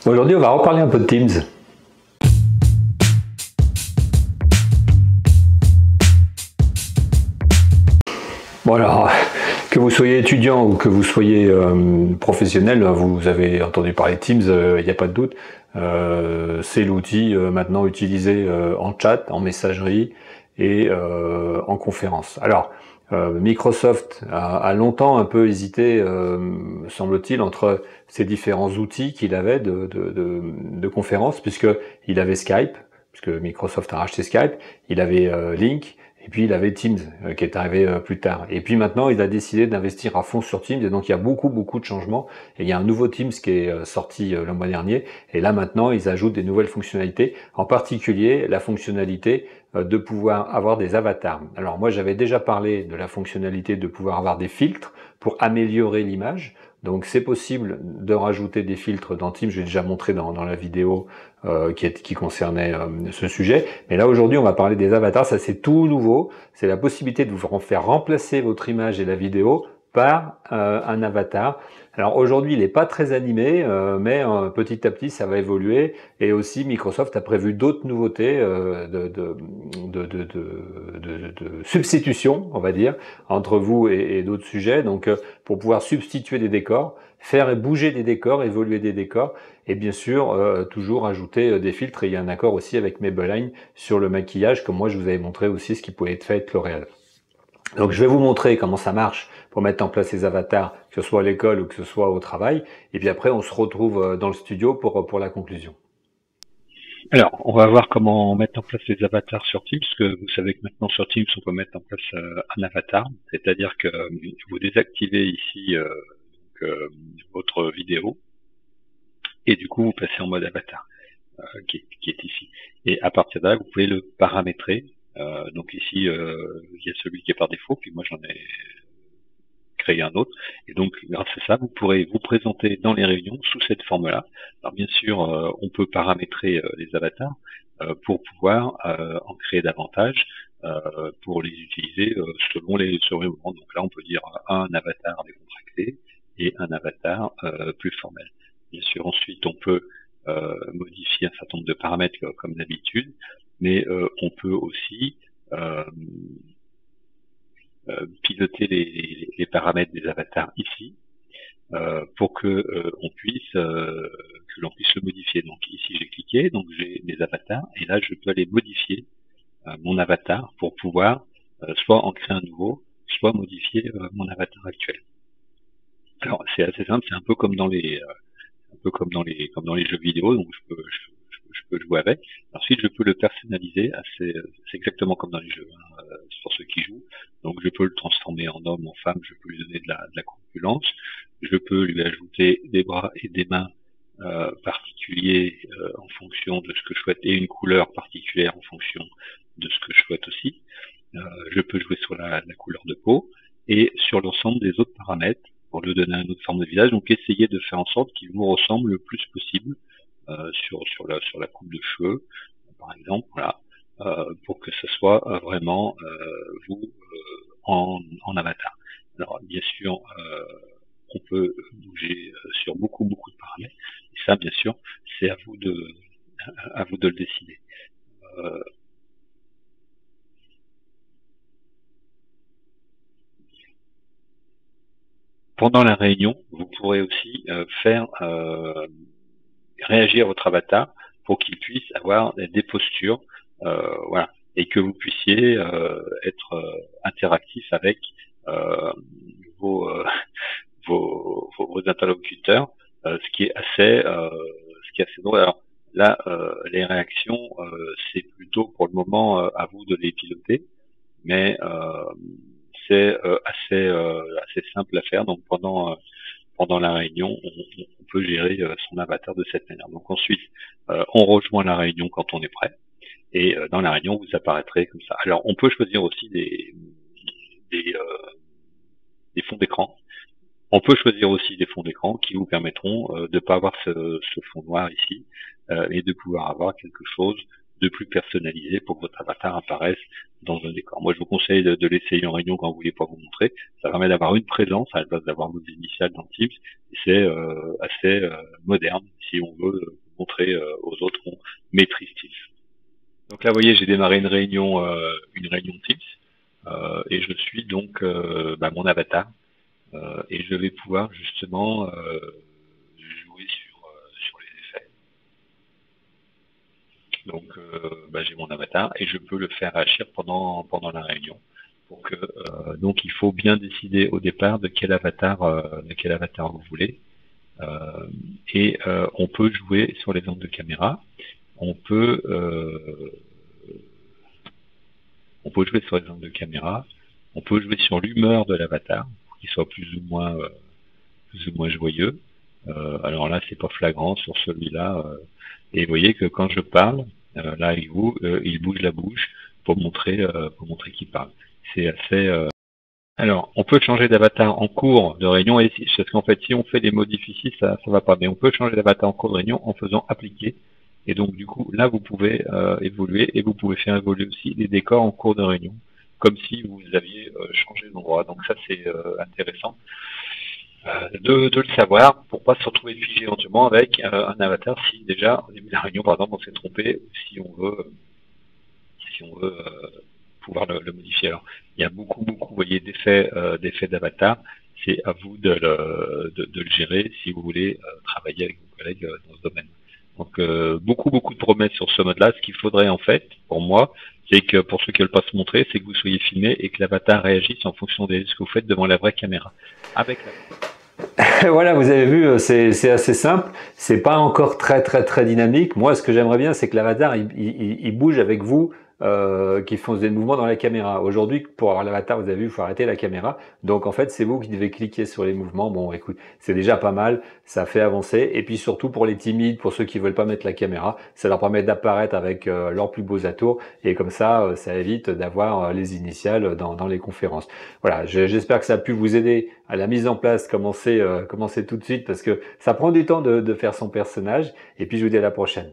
Aujourd'hui, on va reparler un peu de Teams. Bon alors, que vous soyez étudiant ou que vous soyez professionnel, vous avez entendu parler de Teams, il n'y a pas de doute. C'est l'outil maintenant utilisé en chat, en messagerie et en conférence. Alors, Microsoft a longtemps un peu hésité, semble-t-il, entre ces différents outils qu'il avait de conférence, puisqu'il avait Skype, puisque Microsoft a racheté Skype, il avait Link, et puis il avait Teams qui est arrivé plus tard. Et puis maintenant, il a décidé d'investir à fond sur Teams. Et donc il y a beaucoup de changements. Et il y a un nouveau Teams qui est sorti le mois dernier. Et là maintenant, ils ajoutent des nouvelles fonctionnalités. En particulier, la fonctionnalité de pouvoir avoir des avatars. Alors moi, j'avais déjà parlé de la fonctionnalité de pouvoir avoir des filtres pour améliorer l'image. Donc c'est possible de rajouter des filtres dans Teams, je l'ai déjà montré dans la vidéo qui concernait ce sujet. Mais là aujourd'hui on va parler des avatars, ça c'est tout nouveau, c'est la possibilité de vous faire remplacer votre image et la vidéo par un avatar. Alors aujourd'hui il n'est pas très animé, mais petit à petit ça va évoluer, et aussi Microsoft a prévu d'autres nouveautés de substitution, on va dire, entre vous et d'autres sujets, donc pour pouvoir substituer des décors, faire bouger des décors, évoluer des décors, et bien sûr toujours ajouter des filtres. Et il y a un accord aussi avec Maybelline sur le maquillage, comme moi je vous avais montré aussi ce qui pouvait être fait avec L'Oréal. Donc je vais vous montrer comment ça marche pour mettre en place ces avatars, que ce soit à l'école ou que ce soit au travail, et puis après on se retrouve dans le studio pour la conclusion. Alors, on va voir comment mettre en place les avatars sur Teams, parce que vous savez que maintenant sur Teams, on peut mettre en place un avatar, c'est-à-dire que vous désactivez ici votre vidéo, et du coup, vous passez en mode avatar, qui est ici. Et à partir de là, vous pouvez le paramétrer. Donc ici, il y a celui qui est par défaut, puis moi j'en ai créé un autre. Et donc, grâce à ça, vous pourrez vous présenter dans les réunions sous cette forme-là. Alors bien sûr, on peut paramétrer les avatars pour pouvoir en créer davantage, pour les utiliser selon les moments. Donc là, on peut dire un avatar décontracté et un avatar plus formel. Bien sûr, ensuite, on peut modifier un certain nombre de paramètres comme d'habitude, mais on peut aussi piloter les paramètres des avatars ici pour que l'on puisse le modifier. Donc ici j'ai cliqué, donc j'ai mes avatars, et là je peux aller modifier mon avatar pour pouvoir soit en créer un nouveau, soit modifier mon avatar actuel. Alors c'est assez simple, c'est un peu comme dans les jeux vidéo, donc je peux jouer avec. Ensuite, je peux le personnaliser. C'est exactement comme dans les jeux, pour ceux qui jouent. Donc, je peux le transformer en homme, en femme. Je peux lui donner de la corpulence. Je peux lui ajouter des bras et des mains particuliers en fonction de ce que je souhaite, et une couleur particulière en fonction de ce que je souhaite aussi. Je peux jouer sur la couleur de peau et sur l'ensemble des autres paramètres pour lui donner une autre forme de visage. Donc, essayez de faire en sorte qu'il vous ressemble le plus possible sur la coupe de cheveux, par exemple, voilà, pour que ce soit vraiment vous en avatar. Alors, bien sûr, on peut bouger sur beaucoup de paramètres, et ça, bien sûr, c'est à vous de le décider. Pendant la réunion, vous pourrez aussi faire réagir votre avatar pour qu'il puisse avoir des postures, voilà, et que vous puissiez être interactif avec vos interlocuteurs, ce qui est assez drôle. Alors là, les réactions, c'est plutôt pour le moment à vous de les piloter, mais c'est assez simple à faire. Donc pendant la réunion, on peut gérer son avatar de cette manière. Donc ensuite, on rejoint la réunion quand on est prêt, et dans la réunion, vous apparaîtrez comme ça. Alors on peut choisir aussi des fonds d'écran. On peut choisir aussi des fonds d'écran qui vous permettront de ne pas avoir ce fond noir ici, et de pouvoir avoir quelque chose de plus personnalisé pour que votre avatar apparaisse dans un décor. Moi, je vous conseille de l'essayer en réunion quand vous voulez pas vous montrer. Ça permet d'avoir une présence à la place d'avoir vos initiales dans Teams. Et c'est assez moderne. Ici, si on veut montrer aux autres qu'on maîtrise Teams. Donc là, vous voyez, j'ai démarré une réunion Teams, et je suis donc mon avatar, et je vais pouvoir justement jouer sur les effets. Donc, j'ai mon avatar et je peux le faire agir pendant la réunion. Donc, il faut bien décider au départ de quel avatar vous voulez. Et on peut jouer sur les angles de caméra. On peut jouer sur les angles de caméra. On peut jouer sur l'humeur de l'avatar pour qu'il soit plus ou moins joyeux. Alors là, c'est pas flagrant sur celui-là. Et vous voyez que quand je parle, là avec vous, il bouge la bouche pour montrer qu'il parle. C'est assez. Alors, on peut changer d'avatar en cours de réunion, et parce qu'en fait, si on fait des modes difficiles, ça va pas. Mais on peut changer d'avatar en cours de réunion en faisant appliquer. Et donc, du coup, là, vous pouvez évoluer, et vous pouvez faire évoluer aussi les décors en cours de réunion, comme si vous aviez changé d'endroit. Donc ça, c'est intéressant de le savoir pour pas se retrouver figé éventuellement avec un avatar si déjà au début de la réunion, par exemple, on s'est trompé, ou si on veut pouvoir le modifier. Alors, il y a beaucoup, vous voyez, d'effets d'avatar. C'est à vous de le gérer si vous voulez travailler avec vos collègues dans ce domaine. Donc, beaucoup de promesses sur ce mode-là. Ce qu'il faudrait, en fait, pour moi, c'est que pour ceux qui ne veulent pas se montrer, c'est que vous soyez filmé et que l'avatar réagisse en fonction de ce que vous faites devant la vraie caméra. Voilà, vous avez vu, c'est assez simple. C'est pas encore très dynamique. Moi, ce que j'aimerais bien, c'est que l'avatar il bouge avec vous, qui font des mouvements dans la caméra. Aujourd'hui, pour avoir l'avatar, vous avez vu, il faut arrêter la caméra. Donc en fait, c'est vous qui devez cliquer sur les mouvements. Bon, écoute, c'est déjà pas mal, ça fait avancer. Et puis surtout pour les timides, pour ceux qui veulent pas mettre la caméra, ça leur permet d'apparaître avec leurs plus beaux atours. Et comme ça évite d'avoir les initiales dans les conférences. Voilà, j'espère que ça a pu vous aider à la mise en place. Commencez tout de suite parce que ça prend du temps de faire son personnage. Et puis je vous dis à la prochaine.